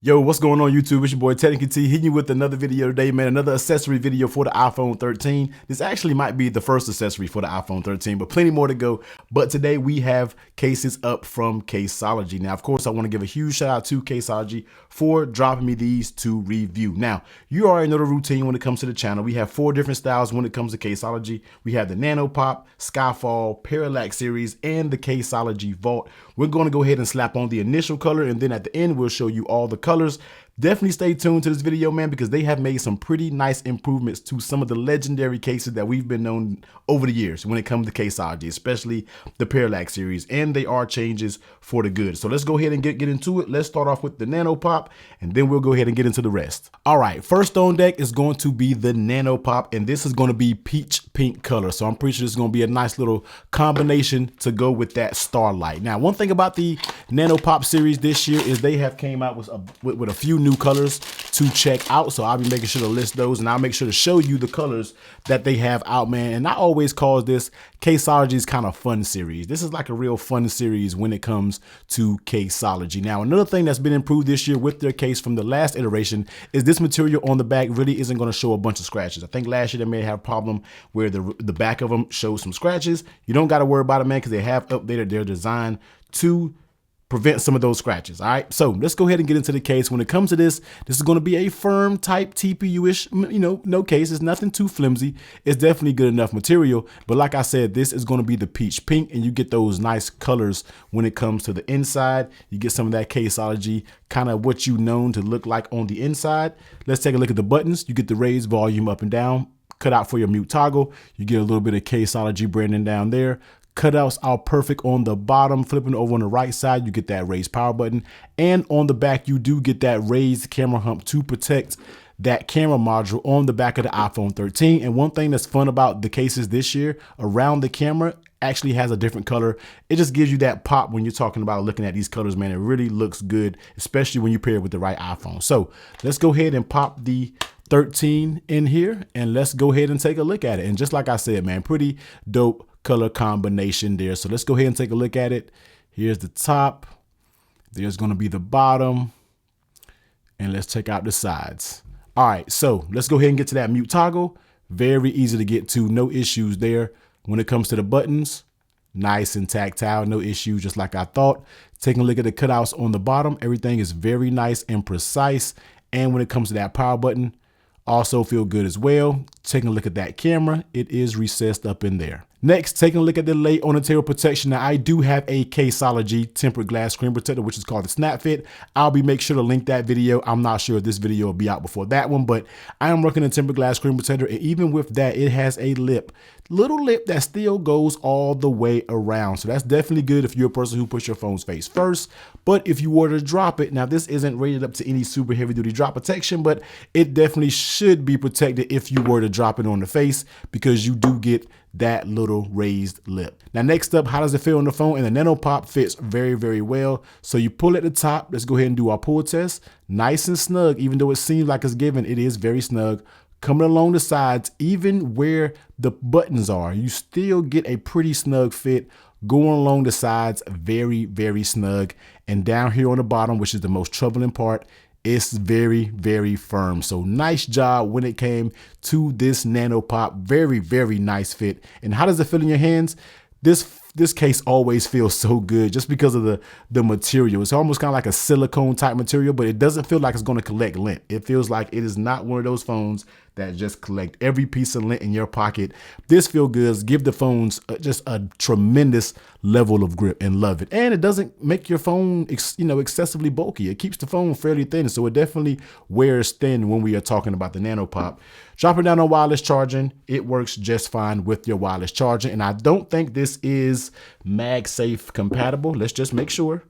Yo, what's going on YouTube? It's your boy Technical T hitting you with another video today, man. Another accessory video for the iPhone 13. This actually might be the first accessory for the iPhone 13, but plenty more to go. But today we have cases up from Caseology. Now, of course, I want to give a huge shout out to Caseology for dropping me these to review. Now, you already know the routine when it comes to the channel. We have 4 different styles when it comes to Caseology. We have the Nano Pop, Skyfall, Parallax series, and the Caseology Vault. We're going to go ahead and slap on the initial color, and then at the end, we'll show you all the colors. Definitely stay tuned to this video, man, because they have made some pretty nice improvements to some of the legendary cases that we've been known over the years when it comes to Caseology, especially the Parallax series, and they are changes for the good. So let's go ahead and get into it. Let's start off with the Nano Pop, and then we'll go ahead and get into the rest. All right, first on deck is going to be the Nano Pop, and this is going to be peach pink color. So I'm pretty sure this is going to be a nice little combination to go with that starlight. Now, one thing about the Nano Pop series this year is they have came out with a few new colors to check out. So I'll be making sure to list those, and I'll make sure to show you the colors that they have out, man. And I always call this Caseology's kind of fun series. This is like a real fun series when it comes to Caseology. Now, another thing that's been improved this year with their case from the last iteration is this material on the back really isn't going to show a bunch of scratches. I think last year they may have a problem where the back of them shows some scratches. You don't got to worry about it, man, because they have updated their design to prevent some of those scratches. All right, so let's go ahead and get into the case. When it comes to this is going to be a firm type TPU-ish, no case. It's nothing too flimsy. It's definitely good enough material. But like I said, this is going to be the peach pink, and you get those nice colors when it comes to the inside. You get some of that Caseology, kind of what you known to look like on the inside. Let's take a look at the buttons. You get the raised volume up and down, cut out for your mute toggle. You get a little bit of Caseology branding down there. Cutouts are perfect on the bottom. Flipping over on the right side, you get that raised power button. And on the back, you do get that raised camera hump to protect that camera module on the back of the iPhone 13. And one thing that's fun about the cases this year, around the camera actually has a different color. It just gives you that pop when you're talking about looking at these colors, man. It really looks good, especially when you pair it with the right iPhone. So let's go ahead and pop the 13 in here, and let's go ahead and take a look at it. And just like I said, man, pretty dope color combination there. So let's go ahead and take a look at it. Here's the top. There's going to be the bottom, and let's check out the sides. All right, so let's go ahead and get to that mute toggle. Very easy to get to, no issues there. When it comes to the buttons, nice and tactile, no issues, just like I thought. Taking a look at the cutouts on the bottom, everything is very nice and precise. And when it comes to that power button, also feel good as well. Taking a look at that camera, it is recessed up in there. Next, taking a look at the lay on the table protection. Now, I do have a Caseology tempered glass screen protector, which is called the Snap Fit. I'll be making sure to link that video. I'm not sure if this video will be out before that one, but I am working a tempered glass screen protector. And even with that, it has a little lip that still goes all the way around. So that's definitely good if you're a person who puts your phone's face first. But if you were to drop it, now this isn't rated up to any super heavy duty drop protection, but it definitely should be protected if you were to drop it on the face, because you do get that little raised lip. Now, next up, how does it feel on the phone? And the Nano Pop fits very, very well. So you pull at the top. Let's go ahead and do our pull test. Nice and snug, even though it seems like it's given, it is very snug. Coming along the sides, even where the buttons are, you still get a pretty snug fit. Going along the sides, very, very snug. And down here on the bottom, which is the most troubling part, it's very, very firm. So nice job when it came to this Nano Pop. Very, very nice fit. And how does it feel in your hands? This case always feels so good just because of the material. It's almost kind of like a silicone type material, but it doesn't feel like it's going to collect lint. It feels like it is not one of those phones that just collect every piece of lint in your pocket. This feels good. Give the phones just a tremendous level of grip, and love it. And it doesn't make your phone, excessively bulky. It keeps the phone fairly thin, so it definitely wears thin when we are talking about the Nano Pop. Dropping down on wireless charging, it works just fine with your wireless charging. And I don't think this is MagSafe compatible. Let's just make sure.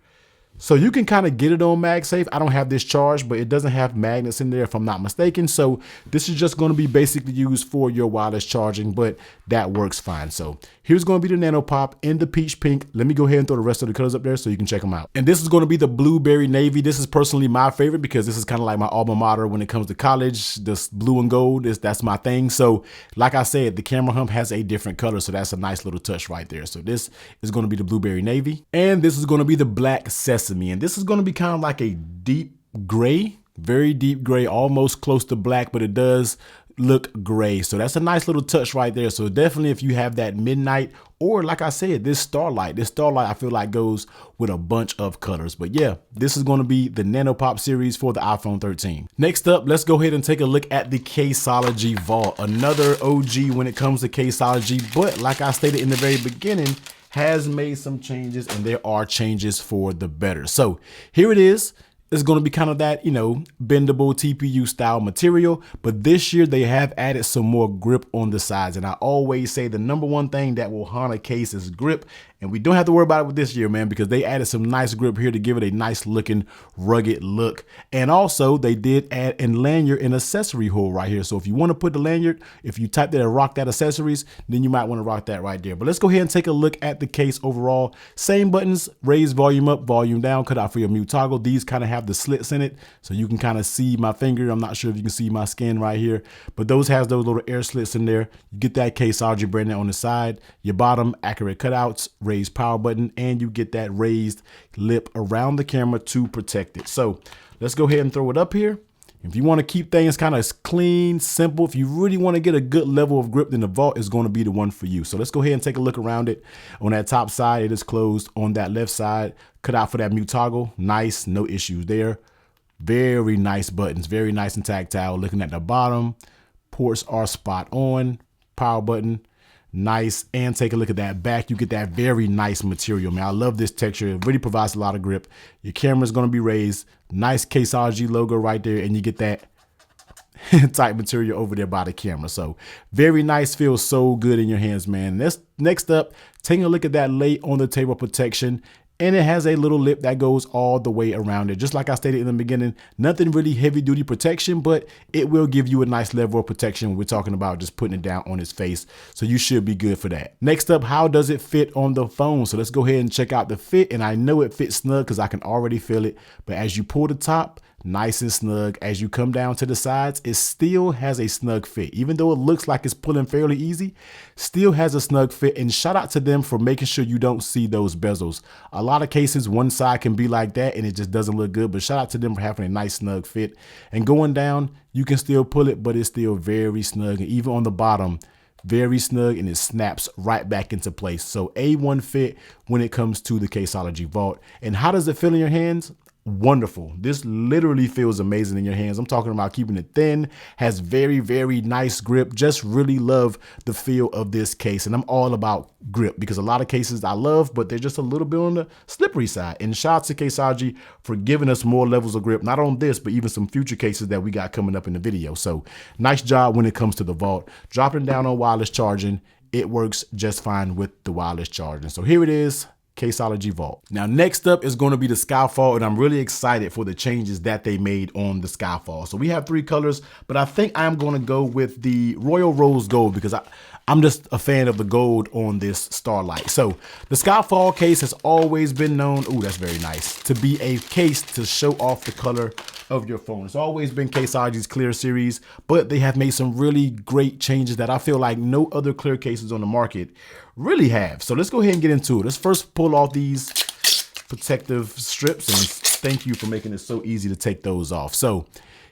So you can kind of get it on MagSafe. I don't have this charged, but it doesn't have magnets in there if I'm not mistaken. So this is just going to be basically used for your wireless charging, but that works fine. So here's going to be the Nano Pop in the peach pink. Let me go ahead and throw the rest of the colors up there so you can check them out. And this is going to be the blueberry navy. This is personally my favorite because this is kind of like my alma mater when it comes to college. This blue and gold, that's my thing. So like I said, the camera hump has a different color. So that's a nice little touch right there. So this is going to be the blueberry navy. And this is going to be the black sesame. And this is going to be kind of like a deep gray, very deep gray, almost close to black, but it does look gray. So that's a nice little touch right there. So definitely if you have that midnight, or like I said, this starlight I feel like goes with a bunch of colors. But yeah, this is going to be the Nano Pop series for the iPhone 13. Next up, let's go ahead and take a look at the Caseology Vault, another OG when it comes to Caseology, but like I stated in the very beginning, has made some changes, and there are changes for the better. So here it is. It's going to be kind of that, you know, bendable TPU style material, but this year they have added some more grip on the sides. And I always say the number one thing that will haunt a case is grip. And we don't have to worry about it with this year, man, because they added some nice grip here to give it a nice looking rugged look. And also they did add a lanyard and accessory hole right here. So if you want to put the lanyard, if you type there rock that accessories, then you might want to rock that right there. But let's go ahead and take a look at the case overall. Same buttons, raise volume up, volume down, cut out for your mute toggle. These kind of have the slits in it, so you can kind of see my finger. I'm not sure if you can see my skin right here, but those has those little air slits in there. You get that Caseology branding on the side. Your bottom, accurate cutouts, raised power button, and you get that raised lip around the camera to protect it. So let's go ahead and throw it up here. If you want to keep things kind of clean, simple, if you really want to get a good level of grip, then the Vault is going to be the one for you. So let's go ahead and take a look around it. On that top side, it is closed. On that left side, cut out for that mute toggle. Nice, no issues there. Very nice buttons, very nice and tactile. Looking at the bottom, ports are spot on. Power button, nice. And take a look at that back. You get that very nice material, man. I love this texture. It really provides a lot of grip. Your camera is going to be raised. Nice Caseology logo right there, and you get that type material over there by the camera. So very nice, feels so good in your hands, man. Next up, taking a look at that lay on the table protection. And it has a little lip that goes all the way around it. Just like I stated in the beginning, nothing really heavy duty protection, but it will give you a nice level of protection. We're talking about just putting it down on his face. So you should be good for that. Next up, how does it fit on the phone? So let's go ahead and check out the fit. And I know it fits snug because I can already feel it. But as you pull the top, nice and snug. As you come down to the sides, it still has a snug fit. Even though it looks like it's pulling fairly easy, still has a snug fit. And shout out to them for making sure you don't see those bezels. A lot of cases, one side can be like that and it just doesn't look good, but shout out to them for having a nice snug fit. And going down, you can still pull it, but it's still very snug. And even on the bottom, very snug, and it snaps right back into place. So A1 fit when it comes to the Caseology Vault. And how does it feel in your hands? Wonderful. This literally feels amazing in your hands. I'm talking about keeping it thin, has very, very nice grip. Just really love the feel of this case. And I'm all about grip because a lot of cases I love, but they're just a little bit on the slippery side. And shout out to Caseology for giving us more levels of grip, not on this, but even some future cases that we got coming up in the video. So nice job when it comes to the Vault. Dropping down on wireless charging, it works just fine with the wireless charging. So here it is. Caseology Vault. Now, next up is going to be the Skyfall, and I'm really excited for the changes that they made on the Skyfall. So we have 3 colors, but I think I'm going to go with the Royal Rose Gold because I'm just a fan of the gold on this Starlight. So the Skyfall case has always been known, ooh, that's very nice, to be a case to show off the color of your phone. It's always been Caseology's clear series, but they have made some really great changes that I feel like no other clear cases on the market really have. So let's go ahead and get into it. Let's first pull off these protective strips, and thank you for making it so easy to take those off. So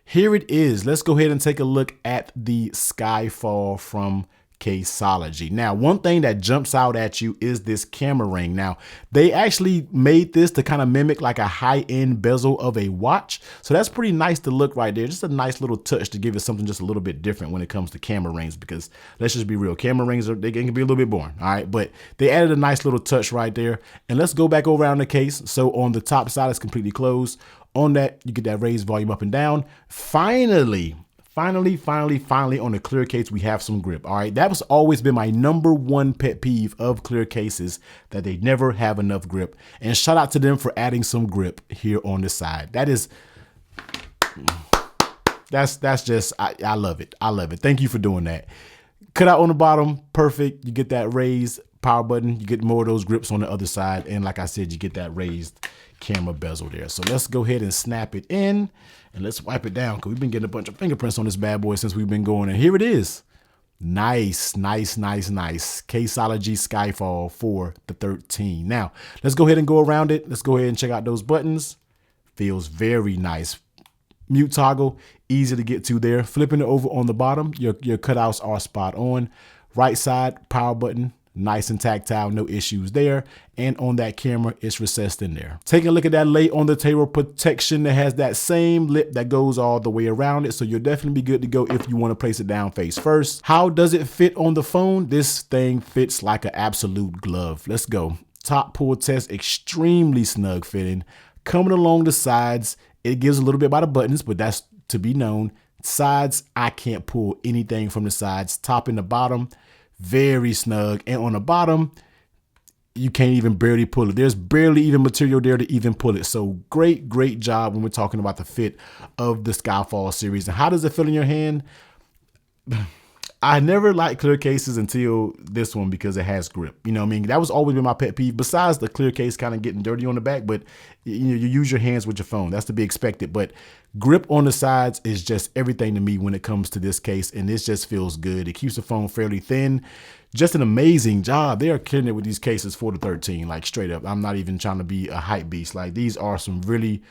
here it is. Let's go ahead and take a look at the Skyfall from Caseology. Now, one thing that jumps out at you is this camera ring. Now, they actually made this to kind of mimic like a high-end bezel of a watch. So that's pretty nice to look right there. Just a nice little touch to give it something just a little bit different when it comes to camera rings, because let's just be real, camera rings they can be a little bit boring. All right, but they added a nice little touch right there. And let's go back over around the case. So on the top side, it's completely closed. On that, you get that raised volume up and down. Finally, on the clear case, we have some grip. All right, that was always been my #1 pet peeve of clear cases, that they never have enough grip. And shout out to them for adding some grip here on the side. That's just, I love it. I love it. Thank you for doing that. Cut out on the bottom, perfect. You get that raised power button. You get more of those grips on the other side. And like I said, you get that raised camera bezel there. So let's go ahead and snap it in and let's wipe it down, because we've been getting a bunch of fingerprints on this bad boy since we've been going. And here it is. Nice. Caseology Skyfall for the 13. Now let's go ahead and go around it. Let's go ahead and check out those buttons. Feels very nice. mute toggle, easy to get to there. Flipping it over on the bottom, your cutouts are spot on. Right side, power button, nice and tactile, no issues there. And on that camera, it's recessed in there. Taking a look at that lay on the table protection that has that same lip that goes all the way around it. So you'll definitely be good to go if you want to place it down face first. How does it fit on the phone? This thing fits like an absolute glove. Let's go. Top pull test, extremely snug fitting. Coming along the sides, it gives a little bit by the buttons, but that's to be known. Sides, I can't pull anything from the sides. Top and the bottom, very snug. And on the bottom, you can't even barely pull it. There's barely even material there to even pull it. So great, great job when we're talking about the fit of the Skyfall series. And how does it feel in your hand? I never liked clear cases until this one because it has grip. You know what I mean? That was always been my pet peeve, besides the clear case kind of getting dirty on the back, but you use your hands with your phone. That's to be expected. But grip on the sides is just everything to me when it comes to this case, and this just feels good. It keeps the phone fairly thin. Just an amazing job. They are killing it with these cases for the 13, like straight up. I'm not even trying to be a hype beast. Like, these are some really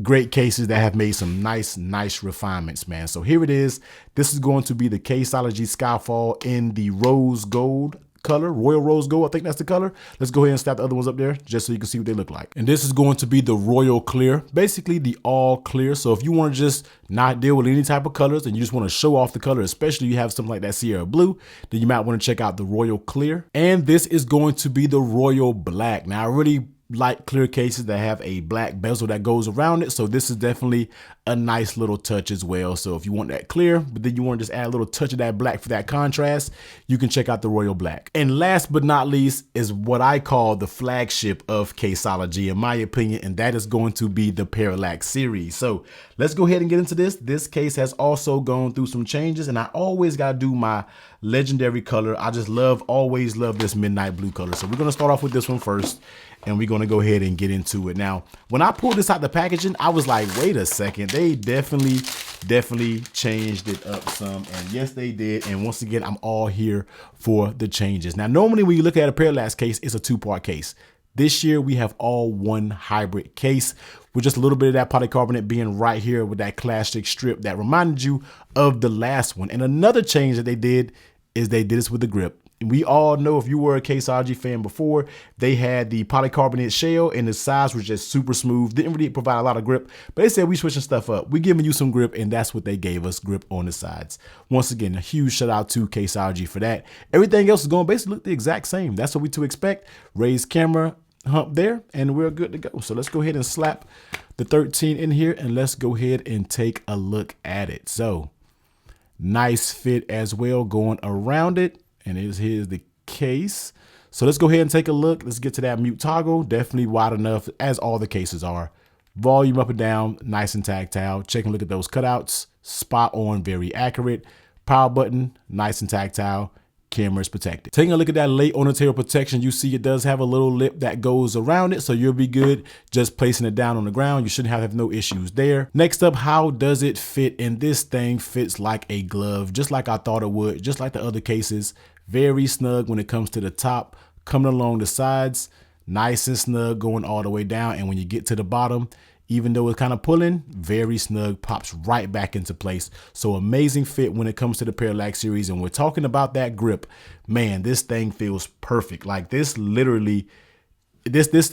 great cases that have made some nice refinements, man. So here it is. This is going to be the Caseology Skyfall in the rose gold color, royal rose gold. I think that's the color. Let's go ahead and slap the other ones up there just so you can see what they look like. And this is going to be the royal clear, basically the all clear. So if you want to just not deal with any type of colors and you just want to show off the color, especially if you have something like that Sierra blue, then you might want to check out the royal clear. And this is going to be the royal black. Now, I really like clear cases that have a black bezel that goes around it. So this is definitely a nice little touch as well. So if you want that clear, but then you want to just add a little touch of that black for that contrast, you can check out the royal black. And last but not least is what I call the flagship of Caseology, in my opinion, and that is going to be the Parallax series. So let's go ahead and get into this. This case has also gone through some changes, and I always got to do my legendary color. I just always love this midnight blue color. So we're going to start off with this one first, and we're going to go ahead and get into it. Now, when I pulled this out the packaging, I was like, wait a second, they definitely changed it up some. And yes, they did. And once again, I'm all here for the changes. Now, normally when you look at a Parallax case, it's a two-part case. This year, we have all one hybrid case with just a little bit of that polycarbonate being right here with that classic strip that reminded you of the last one. And another change that they did is they did this with the grip. We all know, if you were a Caseology fan before, they had the polycarbonate shell and the sides were just super smooth. Didn't really provide a lot of grip, but they said we switching stuff up. We giving you some grip, and that's what they gave us, grip on the sides. Once again, a huge shout out to Caseology for that. Everything else is going to basically look the exact same. That's what we to expect. Raised camera hump there, and we're good to go. So let's go ahead and slap the 13 in here, and let's go ahead and take a look at it. So nice fit as well going around it. And here's the case. So let's go ahead and take a look. Let's get to that mute toggle. Definitely wide enough, as all the cases are. Volume up and down, nice and tactile. Check and look at those cutouts. Spot on, very accurate. Power button, nice and tactile. Camera is protected. Taking a look at that late on the table protection, you see it does have a little lip that goes around it, so you'll be good just placing it down on the ground. You shouldn't have no issues there. Next up, how does it fit? And this thing fits like a glove, just like I thought it would, just like the other cases. Very snug when it comes to the top, coming along the sides, nice and snug going all the way down. And when you get to the bottom, even though it's kind of pulling, very snug, pops right back into place. So amazing fit when it comes to the Parallax series. And we're talking about that grip. Man, this thing feels perfect. Like, this literally,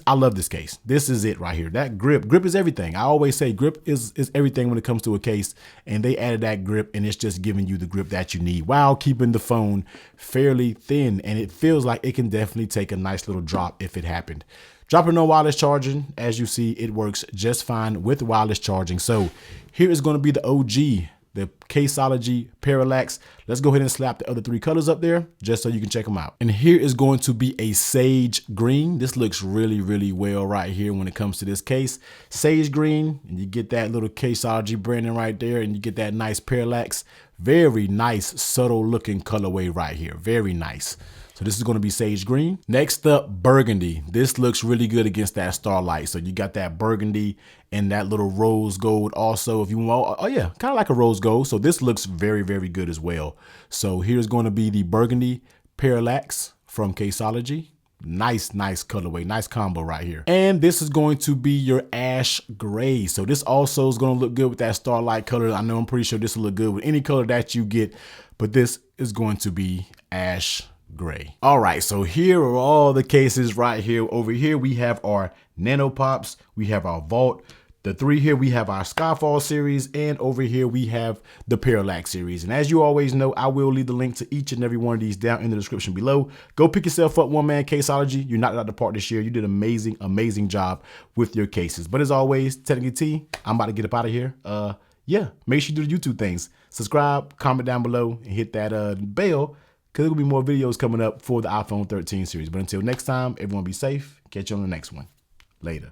I love this case. This is it right here. That grip is everything. I always say grip is everything when it comes to a case, and they added that grip, and it's just giving you the grip that you need while keeping the phone fairly thin. And it feels like it can definitely take a nice little drop if it happened. Dropping no wireless charging. As you see, it works just fine with wireless charging. So here is going to be the OG, the Caseology Parallax. Let's go ahead and slap the other three colors up there just so you can check them out. And here is going to be a sage green. This looks really well right here when it comes to this case. Sage green, and you get that little Caseology branding right there, and you get that nice Parallax. Very nice, subtle looking colorway right here. Very nice. So this is going to be sage green. Next up, burgundy. This looks really good against that starlight. So you got that burgundy and that little rose gold also, if you want. Oh yeah, kind of like a rose gold. So this looks very good as well. So here's going to be the burgundy Parallax from Caseology. Nice colorway, nice combo right here. And this is going to be your ash gray. So this also is going to look good with that starlight color. I know I'm pretty sure this will look good with any color that you get, but this is going to be ash gray. All right, so here are all the cases right here. Over here, we have our Nano Pops, we have our Vault. The three here, we have our Skyfall series, and over here we have the Parallax series. And as you always know, I will leave the link to each and every one of these down in the description below. Go pick yourself up one, man. Caseology, you knocked it out the park this year. You did an amazing job with your cases. But as always, Technically T, I'm about to get up out of here. Yeah, make sure you do the YouTube things. Subscribe, comment down below, and hit that bell, because there will be more videos coming up for the iPhone 13 series. But until next time, everyone be safe. Catch you on the next one. Later.